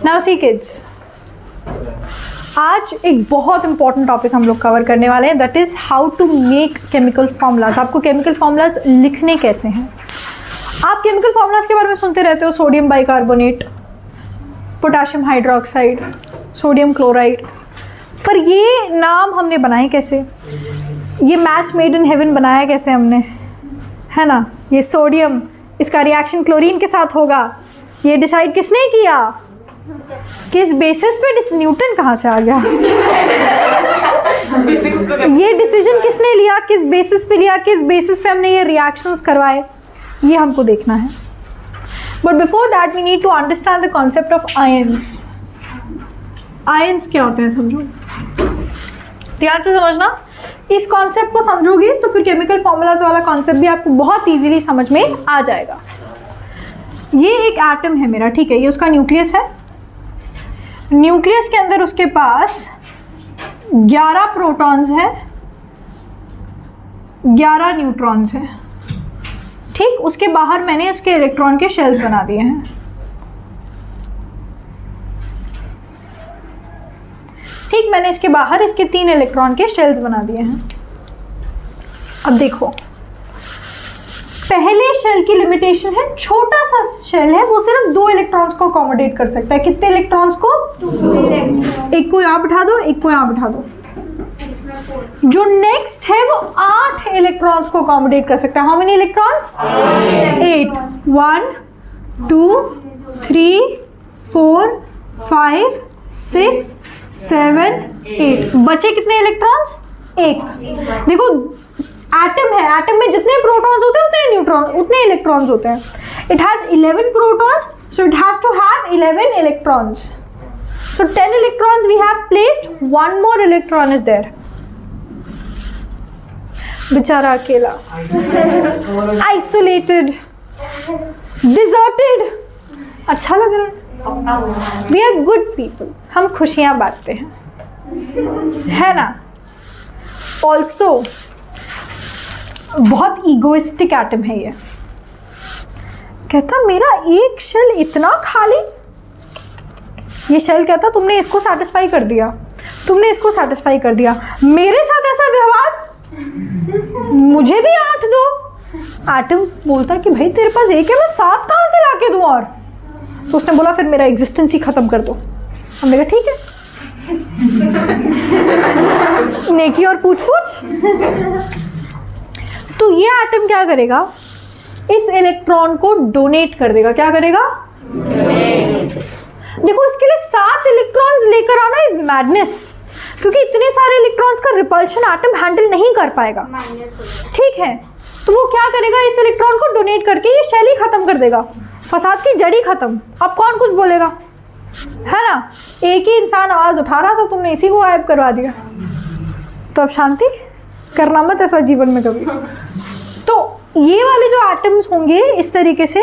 Now see kids, आज एक बहुत इंपॉर्टेंट टॉपिक हम लोग कवर करने वाले हैं, that is how to make chemical formulas. आपको केमिकल फार्मूलाज लिखने कैसे हैं। आप केमिकल फार्मूलाज के बारे में सुनते रहते हो, sodium bicarbonate, potassium hydroxide, sodium chloride, पर ये नाम हमने बनाए कैसे, ये मैच मेड इन हेवन बनाया कैसे हमने, है ना। ये सोडियम, इसका रिएक्शन क्लोरीन के साथ होगा, ये डिसाइड किसने किया, किस बेसिस पे, न्यूटन कहाँ से आ गया ये डिसीजन किसने लिया, किस बेसिस पे लिया, किस बेसिस पे हमने ये रिएक्शंस करवाए, ये हमको देखना है। But before that we need to understand the concept of ions. Ions क्या होते हैं समझो, ध्यान से समझना। इस कॉन्सेप्ट को समझोगे तो फिर केमिकल फॉर्मूलाज वाला कॉन्सेप्ट भी आपको बहुत इजीली समझ में आ जाएगा। ये एक एटम है मेरा, ठीक है, ये उसका न्यूक्लियस है। न्यूक्लियस के अंदर उसके पास 11 प्रोटॉन्स हैं, 11 न्यूट्रॉन्स हैं, ठीक। उसके बाहर मैंने इसके इलेक्ट्रॉन के शेल्स बना दिए हैं, ठीक। मैंने इसके बाहर इसके 3 इलेक्ट्रॉन के शेल्स बना दिए हैं। अब देखो, पहले शेल की लिमिटेशन है, छोटा सा शेल है, वो सिर्फ 2 इलेक्ट्रॉन्स को अकोमोडेट कर सकता है। कितने इलेक्ट्रॉन्स को? 2। एक को यहाँ बिठा दो, एक को यहाँ बिठा दो। जो नेक्स्ट है वो 8 इलेक्ट्रॉन्स को अकोमोडेट कर सकता है। How many electrons? 8। 1 2 3 4 5 6 7 8। बचे कितने इलेक्ट्रॉन्स? 1। देखो एटम है, एटम में जितने प्रोटॉन्स होते हैं उतने न्यूट्रॉन, उतने इलेक्ट्रॉन्स होते हैं। It has 11 protons, so it has to have 11 electrons. So 10 electrons we have placed, 1 more electron is there. बेचारा अकेला, आइसोलेटेड, डिजर्टेड। अच्छा लग रहा है। वी आर गुड पीपल, हम खुशियां बांटते हैं, है ना। ऑल्सो बहुत ईगोइस्टिक एटम है ये। कहता मेरा एक शेल इतना खाली, ये शेल कहता तुमने इसको सेटिस्फाई कर दिया, तुमने इसको सेटिस्फाई कर दिया, मेरे साथ ऐसा व्यवहार, मुझे भी 8 दो। एटम बोलता कि भाई तेरे पास एक है, मैं 7 कहाँ से लाके दूं और? तो उसने बोला फिर मेरा एग्जिस्टेंस ही खत्म कर दो। हमने कहा ठीक है नेकी और पूछ पूछ। तो ये एटम क्या करेगा, इस इलेक्ट्रॉन को डोनेट कर देगा। क्या करेगा? देखो इसके लिए 7 इलेक्ट्रॉन्स लेकर आना इज मैडनेस, क्योंकि इतने सारे इलेक्ट्रॉन्स का रिपल्शन एटम हैंडल नहीं कर पाएगा, ठीक है। तो वो क्या करेगा, इस इलेक्ट्रॉन को डोनेट करके ये शेल ही खत्म कर देगा, फसाद की जड़ ही खत्म। अब कौन कुछ बोलेगा, है ना। एक ही इंसान आवाज उठा रहा था, तुमने इसी को गायब करवा दिया, तो अब शांति करना मत ऐसा जीवन में कभी। तो ये वाले जो एटम्स होंगे इस तरीके से,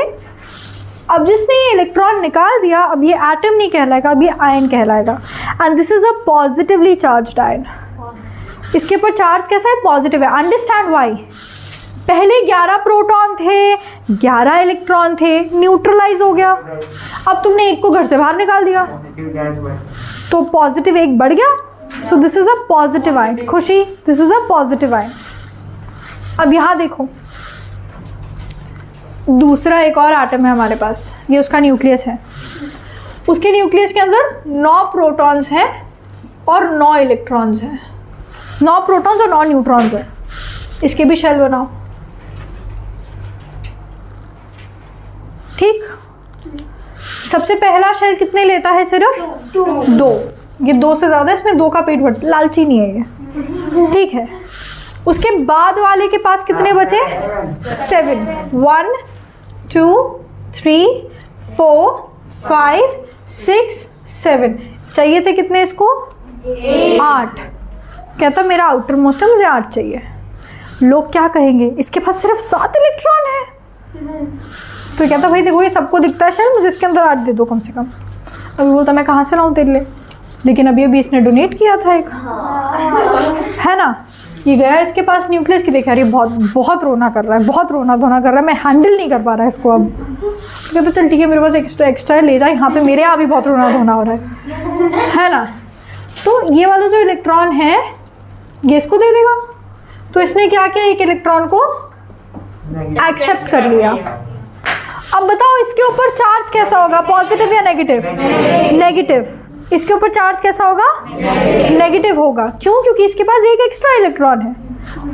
अब जिसने ये इलेक्ट्रॉन निकाल दिया, अब ये एटम नहीं कहलाएगा, अब ये आयन कहलाएगा। And this is a positively charged ion. इसके ऊपर चार्ज कैसा है? पॉजिटिव है। Understand why. पहले 11 प्रोटॉन थे, 11 इलेक्ट्रॉन थे, न्यूट्रलाइज हो गया। अब तुमने एक को घर से बाहर निकाल दिया, तो पॉजिटिव एक बढ़ गया। So this is a positive ion. Khushi, this is a positive ion. अब यहाँ देखो, दूसरा एक और एटम है हमारे पास, ये उसका न्यूक्लियस है। उसके न्यूक्लियस के अंदर 9 प्रोटॉन्स हैं और 9 इलेक्ट्रॉन्स हैं। 9 प्रोटॉन्स और 9 न्यूट्रॉन्स हैं। इसके भी शेल बनाओ, ठीक। सबसे पहला शेल कितने लेता है? सिर्फ 2। ये 2 से ज़्यादा, इसमें 2 का पेट भर, लालची नहीं है ये, ठीक है। उसके बाद वाले के पास कितने बचे? 7। 1 2 3 4 5 6 7। चाहिए थे कितने इसको? 8। कहता मेरा आउटर मोस्ट है, मुझे 8 चाहिए। लोग क्या कहेंगे, इसके पास सिर्फ 7 इलेक्ट्रॉन है। तो कहता भाई देखो ये सबको दिखता है शायद, मुझे इसके अंदर 8 दे दो कम से कम। अभी बोलता मैं कहाँ से लाऊं तेरे लिए, लेकिन अभी इसने डोनेट किया था एक, है ना। ये गया इसके पास न्यूक्लियस की, देखा यार ये बहुत रोना कर रहा है, बहुत रोना धोना कर रहा है, मैं हैंडल नहीं कर पा रहा है इसको अब। तो कहता चल ठीक है, मेरे पास एक्स्ट्रा ले जा, यहाँ पे मेरे यहाँ भी बहुत रोना धोना हो रहा है ना। तो ये वाला जो इलेक्ट्रॉन है ये इसको दे देगा। तो इसने क्या किया, एक इलेक्ट्रॉन को एक्सेप्ट कर लिया। अब बताओ इसके ऊपर चार्ज कैसा होगा, पॉजिटिव या नेगेटिव? नेगेटिव। इसके ऊपर चार्ज कैसा होगा? नेगेटिव होगा। क्यों? क्योंकि इसके पास एक एक्स्ट्रा इलेक्ट्रॉन है।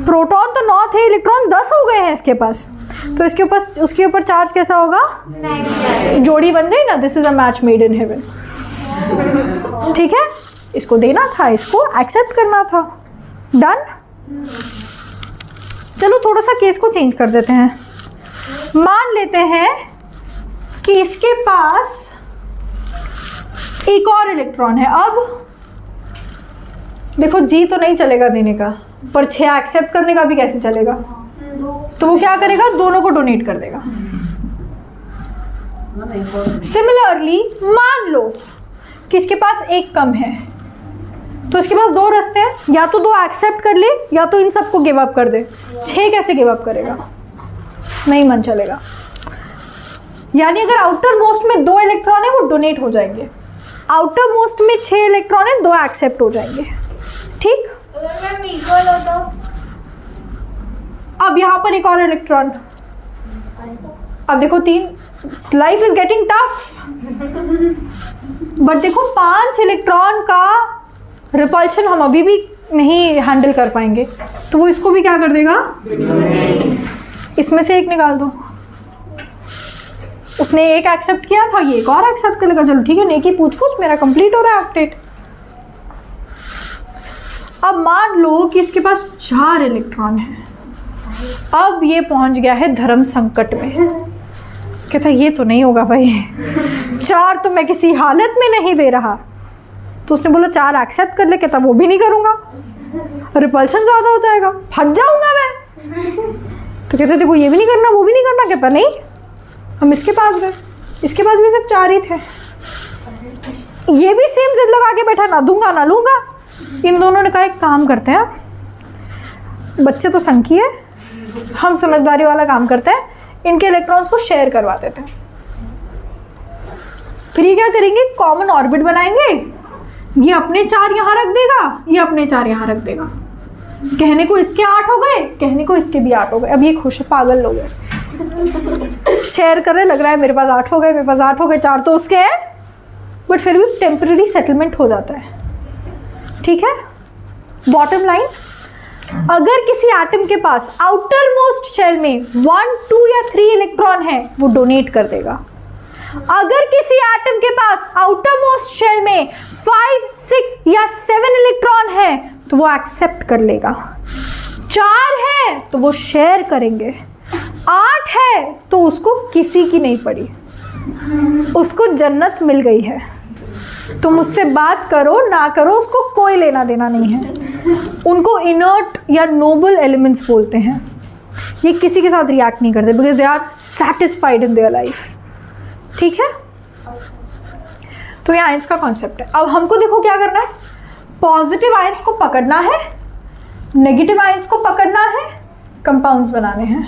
प्रोटॉन तो 9 थे, इलेक्ट्रॉन 10 हो गए हैं इसके पास, तो उसके ऊपर चार्ज कैसा होगा? जोड़ी बन गई ना। This is a match made in heaven. ठीक है, इसको देना था, इसको एक्सेप्ट करना था। डन। चलो थोड़ा सा केस को चेंज कर देते हैं। मान लेते हैं कि इसके पास एक और इलेक्ट्रॉन है। अब देखो जी तो नहीं चलेगा देने का, पर 6 एक्सेप्ट करने का भी कैसे चलेगा? तो वो क्या करेगा, दोनों को डोनेट कर देगा। सिमिलरली मान लो कि इसके पास एक कम है, तो इसके पास 2 रास्ते हैं, या तो 2 एक्सेप्ट कर ले या तो इन सबको गिव अप कर दे। 6 कैसे गिव अप करेगा? नहीं मन चलेगा। यानी अगर आउटर मोस्ट में 2 इलेक्ट्रॉन है वो डोनेट हो जाएंगे, आउटर मोस्ट में 6 इलेक्ट्रॉन है 2 एक्सेप्ट हो जाएंगे। ठीक। अब यहाँ पर एक और इलेक्ट्रॉन, अब देखो 3, life is getting tough. But देखो 5 इलेक्ट्रॉन का रिपल्शन हम अभी भी नहीं हैंडल कर पाएंगे, तो वो इसको भी क्या कर देगा, इसमें से एक निकाल दो। उसने एक एक्सेप्ट किया था, ये एक और एक्सेप्ट कर लेगा। चलो ठीक है, नेकी पूछ पूछ मेरा कंप्लीट हो रहा है ऑक्टेट। अब मान लो कि इसके पास 4 इलेक्ट्रॉन है। अब ये पहुंच गया है धर्म संकट में। कहता ये तो नहीं होगा भाई, 4 तो मैं किसी हालत में नहीं दे रहा। तो उसने बोला 4 एक्सेप्ट कर ले। कहता वो भी नहीं करूँगा, रिपल्शन ज़्यादा हो जाएगा, फट जाऊँगा मैं। तो कहते देखो ये भी नहीं करना, वो भी नहीं करना। कहता नहीं। हम इसके पास गए, इसके पास भी सिर्फ 4 ही थे। ये भी सेम जिद लगा के बैठा, ना दूंगा ना लूँगा। इन दोनों ने कहा एक काम करते हैं, बच्चे तो संकी है, हम समझदारी वाला काम करते हैं, इनके इलेक्ट्रॉन्स को शेयर करवा देते हैं। फिर ये क्या करेंगे, कॉमन ऑर्बिट बनाएंगे। ये अपने 4 यहाँ रख देगा, ये अपने 4 यहाँ रख देगा। कहने को इसके 8 हो गए, कहने को इसके भी 8 हो गए। अब ये खुश है, पागल लोग हैं, शेयर कर रहे, लग रहा है मेरे पास 8 हो गए, मेरे पास 8 हो गए, 4 तो उसके हैं। बट फिर भी टेम्पररी सेटलमेंट हो जाता है। ठीक है। बॉटम लाइन, अगर किसी एटम के पास आउटर मोस्ट शेल में 1, 2 या 3 इलेक्ट्रॉन है वो डोनेट कर देगा। अगर किसी एटम के पास आउटर मोस्ट शेल में 5, 6 या 7 इलेक्ट्रॉन है तो वो एक्सेप्ट कर लेगा। 4 है तो वो शेयर करेंगे, 8 है तो उसको किसी की नहीं पड़ी, उसको जन्नत मिल गई है। तुम उससे बात करो ना करो, उसको कोई लेना देना नहीं है। उनको इनर्ट या नोबल एलिमेंट्स बोलते हैं। ये किसी के साथ रिएक्ट नहीं करते because they are satisfied in their life. ठीक है, तो ये आयंस का कॉन्सेप्ट है। अब हमको देखो क्या करना है, पॉजिटिव आयंस को पकड़ना है, नेगेटिव आयंस को पकड़ना है, कंपाउंड्स बनाने हैं।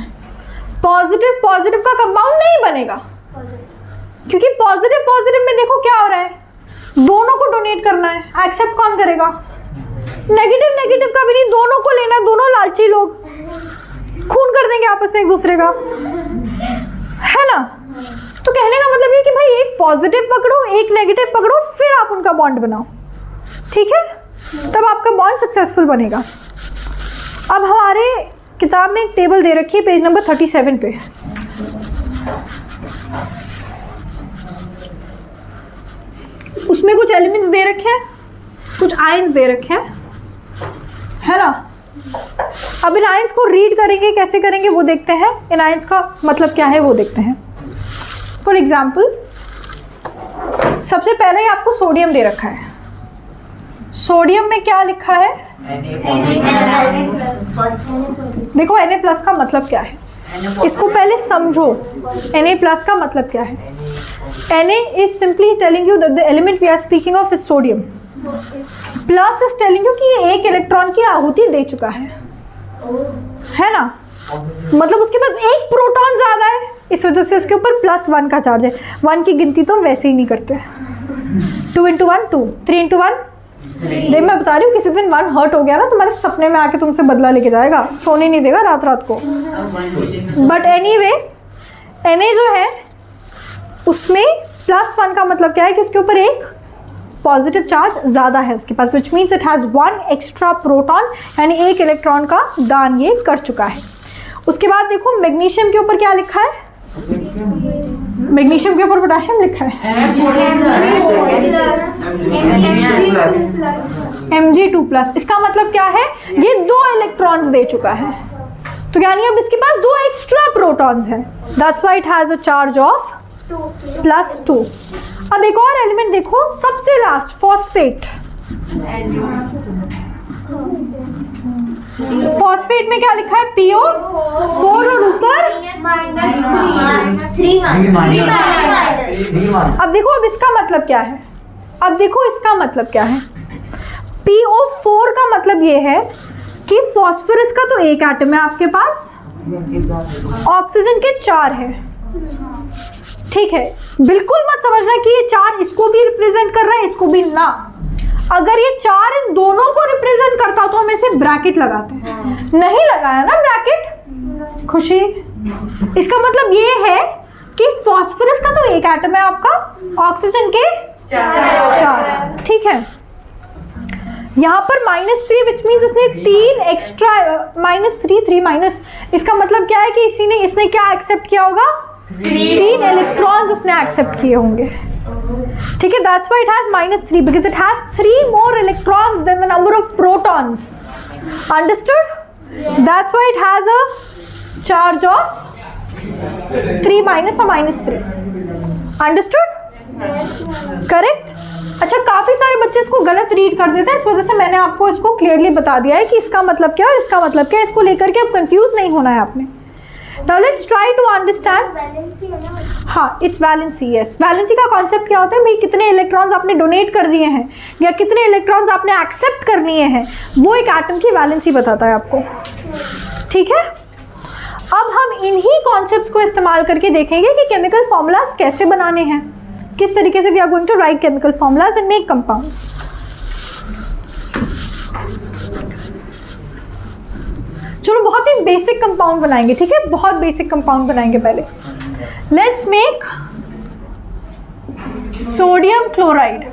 पॉजिटिव पॉजिटिव का कंपाउंड नहीं बनेगा, क्योंकि पॉजिटिव पॉजिटिव में देखो क्या हो रहा है, दोनों को डोनेट करना है। एक्सेप्ट कौन करेगा, नेगेटिव नेगेटिव का भी नहीं, दोनों को लेना है। दोनों लालची लोग खून कर देंगे आपस में एक दूसरे का, है ना। तो कहने का मतलब ये कि भाई एक पॉजिटिव पकड़ो, एक नेगेटिव पकड़ो, फिर आप उनका बॉन्ड बनाओ। ठीक है, तब आपका बॉन्ड सक्सेसफुल बनेगा। अब हमारे किताब में एक टेबल दे रखी है पेज नंबर 37 पे। उसमें कुछ एलिमेंट्स दे रखे हैं, कुछ आयंस दे रखे हैं, है ना। अब इन आयंस को रीड करेंगे, कैसे करेंगे वो देखते हैं। इन आयंस का मतलब क्या है वो देखते हैं। फॉर एग्जाम्पल, सबसे पहले आपको सोडियम दे रखा है। सोडियम में क्या लिखा है, देखो Na+ का मतलब क्या है, इसको पहले समझो। Na+ का मतलब क्या है। Na is simply telling you that the element we are speaking of is sodium. Plus is telling you कि ये एक इलेक्ट्रॉन की आहुति दे चुका है ना। मतलब उसके पास एक प्रोटॉन ज्यादा है, इस वजह से उसके ऊपर +1 का चार्ज है। 1 की गिनती तो हम वैसे ही नहीं करते। 2 × 1 2, 3 × 1 देख, मैं बता रही हूँ किसी दिन 1 हर्ट हो गया ना, तुम्हारे सपने में आके तुमसे बदला लेके जाएगा, सोने नहीं देगा रात रात को। बट एनीवे Na जो है उसमें +1 का मतलब क्या है कि उसके ऊपर एक पॉजिटिव चार्ज ज़्यादा है उसके पास, which means it has 1 extra proton, यानी एक इलेक्ट्रॉन का दान ये कर चुका है। उसके बाद देखो मैग्नीशियम के ऊपर क्या लिखा है, मैग्नीशियम के ऊपर पोटेशियम लिखा है Mg2+। इसका मतलब क्या है, ये 2 इलेक्ट्रॉन्स दे चुका है, तो यानी अब इसके पास 2 एक्स्ट्रा प्रोटॉन्स हैं, that's why it has a charge of +2। अब एक और एलिमेंट देखो, सबसे लास्ट फॉस्फेट। फॉस्फेट में क्या लिखा है, PO4 और ऊपर अब देखो, अब इसका मतलब क्या है, अब देखो इसका मतलब क्या है। PO4 का मतलब ये है कि फॉस्फोरस का तो एक एटम है आपके पास, ऑक्सीजन के 4 है। ठीक है, बिल्कुल मत समझना कि ये 4 इसको भी रिप्रेजेंट कर रहा है, इसको भी ना। अगर ये 4 इन दोनों को रिप्रेजेंट करता तो हम ऐसे ब्रैकेट लगाते हैं, नहीं लगाया ना ब्रैकेट, खुशी। इसका मतलब ये है कि फॉस्फोरस का तो एक एटम है आपका, ऑक्सीजन के 4। ठीक है, यहाँ पर -3 विच मीन्स इसने 3 एक्स्ट्रा, -3 इसका मतलब क्या है कि इसने क्या एक्सेप्ट किया होगा, 3 इलेक्ट्रॉन्स उसने एक्सेप्ट किए होंगे। ठीक है, that's why it has -3 because it has 3 more electrons than the number of protons. Understood? That's why it has a charge of 3 - और -3। अंडरस्टूड? करेक्ट? अच्छा, काफी सारे बच्चे इसको गलत रीड कर देते हैं, इस वजह से मैंने आपको इसको क्लियरली बता दिया है कि इसका मतलब क्या है और इसका मतलब क्या है। इसको लेकर के अब कंफ्यूज नहीं होना है आपने। Now let's try to understand. हाँ, it's valency, yes. Valency का कॉन्सेप्ट क्या होता है भाई, कितने इलेक्ट्रॉन्स आपने डोनेट कर दिए हैं या कितने इलेक्ट्रॉन्स आपने एक्सेप्ट कर लिए हैं, वो एक एटम की वैलेंसी बताता है आपको। ठीक है, अब हम इन्हीं कॉन्सेप्ट्स को इस्तेमाल करके देखेंगे कि केमिकल फॉर्मूलाज कैसे बनाने हैं, किस तरीके से we are going to write chemical formulas and make compounds. चलो बहुत ही बेसिक कंपाउंड बनाएंगे, ठीक है, बहुत बेसिक कंपाउंड बनाएंगे पहले। Let's make sodium chloride.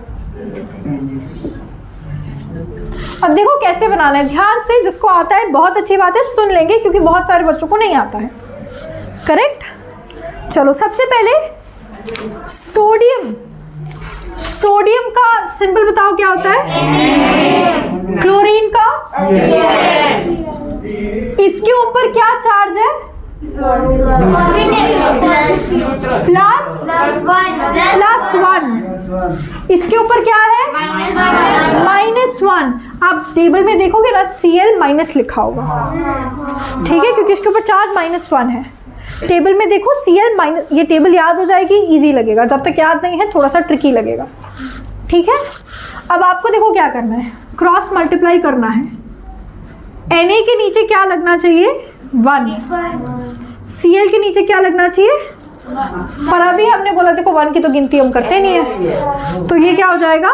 अब देखो कैसे बनाना है, ध्यान से, जिसको आता है बहुत अच्छी बात है, सुन लेंगे क्योंकि बहुत सारे बच्चों को नहीं आता है। करेक्ट? चलो सबसे पहले सोडियम, सोडियम का सिंबल बताओ क्या होता है, क्लोरीन का, इसके ऊपर क्या चार्ज है, +1, इसके ऊपर क्या है, -1। आप टेबल में देखोगे ना Cl- लिखा होगा, ठीक है, क्योंकि इसके ऊपर चार्ज -1 है। टेबल में देखो Cl-, ये टेबल याद हो जाएगी, इजी लगेगा, जब तक याद नहीं है थोड़ा सा ट्रिकी लगेगा। ठीक है, अब आपको देखो क्या करना है, क्रॉस मल्टीप्लाई करना है। Na के नीचे क्या लगना चाहिए, 1, Cl के नीचे क्या लगना चाहिए, पर अभी हमने बोला देखो 1 की तो गिनती हम करते नहीं है, तो ये क्या हो जाएगा,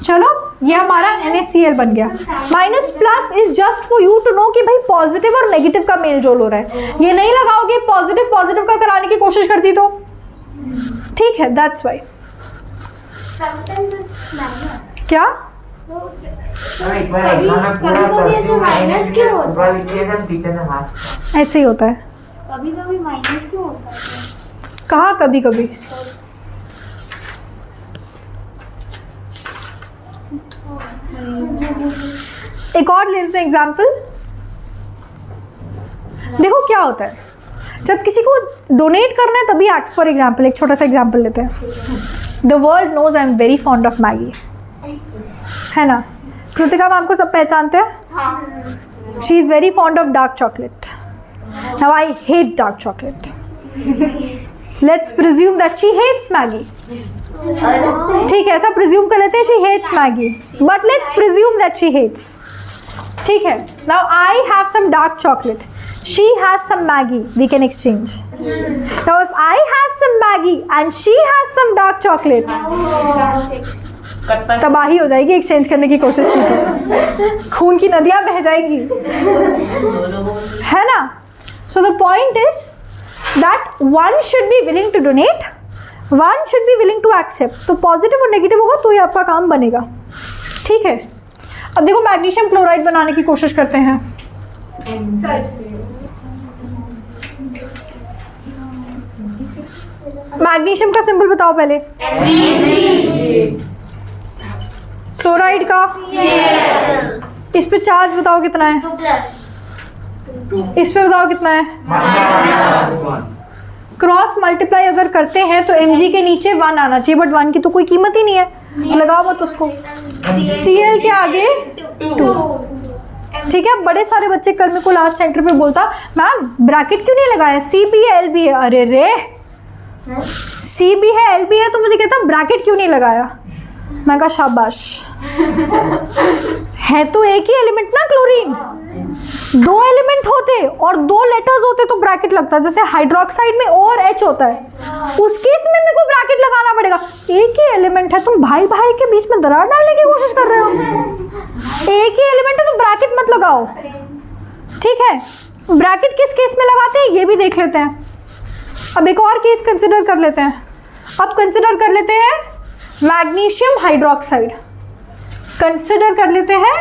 चलो ये हमारा NaCl बन गया। Minus is just for you to know कि भाई पॉजिटिव और नेगेटिव का मेल जोल हो रहा है, ये नहीं लगाओगे पॉजिटिव पॉजिटिव का कराने की कोशिश करती तो। ठीक है, दैट्स वाई। क्या ऐसे ही होता है, कभी कभी माइनस क्यों होता है, कहा कभी कभी, एक और ले लेते हैं एग्जाम्पल। देखो क्या होता है, जब किसी को डोनेट करना है तभी एक्ट। फॉर एग्जाम्पल एक छोटा सा एग्जाम्पल लेते हैं। The world knows I am very fond of Maggi, है ना, कृतिका मैम को सब पहचानते हैं। She is very fond of dark chocolate. Now I hate dark chocolate. Let's presume that she hates Maggi. ठीक है, ऐसा प्रिज्यूम कर लेते हैं she hates Maggi, but let's presume that she hates. ठीक है, now I have some dark chocolate. She has some Maggi. We can exchange. Now if I have some Maggi and she has some dark chocolate, तबाही हो जाएगी exchange करने की कोशिश की तो खून की नदियाँ बह जाएंगी, है ना? So the point is that one should be willing to donate, one should be willing to accept. तो पॉजिटिव और नेगेटिव होगा तो ही आपका काम बनेगा, ठीक है? अब देखो मैग्नीशियम क्लोराइड बनाने की कोशिश करते हैं। मैग्नीशियम का सिंबल बताओ पहले, क्लोराइड का, इस पे चार्ज बताओ कितना है, इस पे बताओ कितना है। क्रॉस मल्टीप्लाई अगर करते हैं तो Mg के नीचे 1 आना चाहिए, बट 1 की तो कोई कीमत ही नहीं है, लगाओ मत उसको। Cl के आगे 2, ठीक है? बड़े सारे बच्चे कल मेरे को लास्ट सेंटर पे बोलता, मैम ब्रैकेट क्यों नहीं लगाया, Cb है Lb है। अरे रे, Cb है Lb है तो मुझे कहता ब्रैकेट क्यों नहीं लगाया। मैं कहा शाबाश, है तो एक ही एलिमेंट ना क्लोरीन, 2 एलिमेंट होते और 2 लेटर्स होते तो ब्रैकेट लगता। जैसे हाइड्रोक्साइड में O और H होता है, उस केस में मेरे को ब्रैकेट लगाना पड़ेगा। एक ही एलिमेंट है, तुम भाई भाई के बीच में दरार डालने की कोशिश कर रहे हो। एक ही एलिमेंट है तो ब्रैकेट मत लगाओ, ठीक है? ब्रैकेट किस केस में लगाते हैं ये भी देख लेते हैं। अब एक और केस कंसिडर कर लेते हैं। अब कंसिडर कर लेते हैं मैग्नीशियम हाइड्रोक्साइड, कंसिडर कर लेते हैं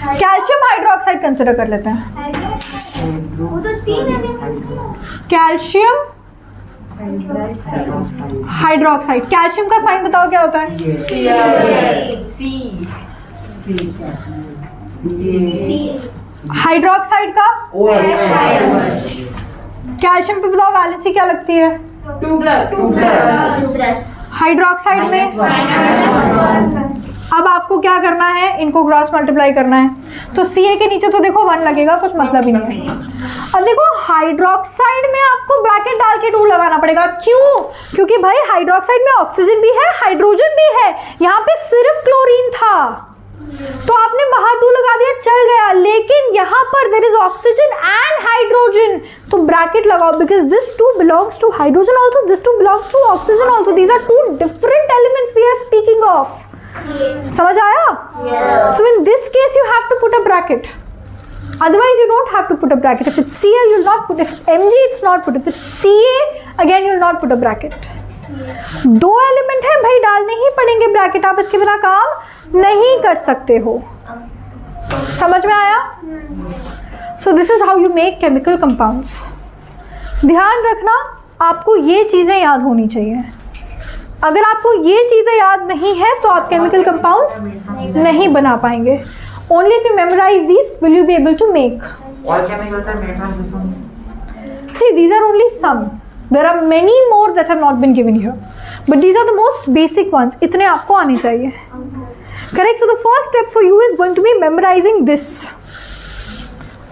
कैल्शियम हाइड्रोक्साइड, कंसिडर कर लेते हैं वो तो 3 एलिमेंट्स। Calcium hydroxide. कैल्शियम का साइन बताओ क्या होता है? हाइड्रोक्साइड का कैल्शियम पे बताओ वैलेंसी क्या लगती है? 2+। हाइड्रोक्साइड में अब आपको क्या करना है, इनको क्रॉस मल्टीप्लाई करना है। तो Ca के नीचे तो देखो 1 लगेगा, कुछ मतलब ही नहीं है। अब देखो हाइड्रोक्साइड में आपको ब्रैकेट डाल के 2 लगाना पड़ेगा। क्यों? क्योंकि भाई हाइड्रोक्साइड में ऑक्सीजन भी है, हाइड्रोजन भी है, यहाँ पे सिर्फ क्लोरीन था तो आपने बाहर 2 लगा दिया, चल गया। लेकिन यहाँ पर there is oxygen and hydrogen, तो ब्रैकेट लगाओ, because this 2 belongs to hydrogen also, this 2 belongs to oxygen also. These are 2 different elements we are speaking of. समझ आया? So in this case you have to put a bracket, otherwise you don't have to put a bracket. If it's Cl you'll not put, if Mg it's not put, if it's Ca again you'll not put a bracket. 2 element है भाई, डालने ही पड़ेंगे bracket, आप इसके बिना काम नहीं कर सकते हो। समझ में आया? सो this is how you make chemical compounds. ध्यान रखना, आपको ये चीज़ें याद होनी चाहिए। अगर आपको ये चीज़ें याद नहीं है तो आप केमिकल कंपाउंड्स नहीं बना पाएंगे। Only if you memorize these will you be able to make. All chemicals are made from this one. See, these are only some. There are many more that have not been given here, but these are the most basic ones. इतने आपको आने चाहिए। Correct. So the first step for you is going to be memorizing this.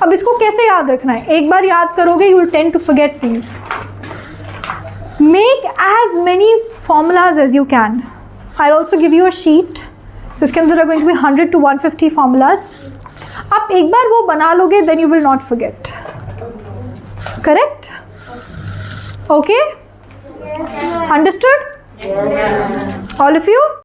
अब इसको कैसे याद रखना है? एक बार याद करोगे you will tend to forget these. Make as many formulas as you can. I'll also give you a sheet. तो इसके अंदर going to be 100 to 150 formulas. आप एक बार वो बना लोगे then you will not forget. Correct? Okay? Understood? All of you?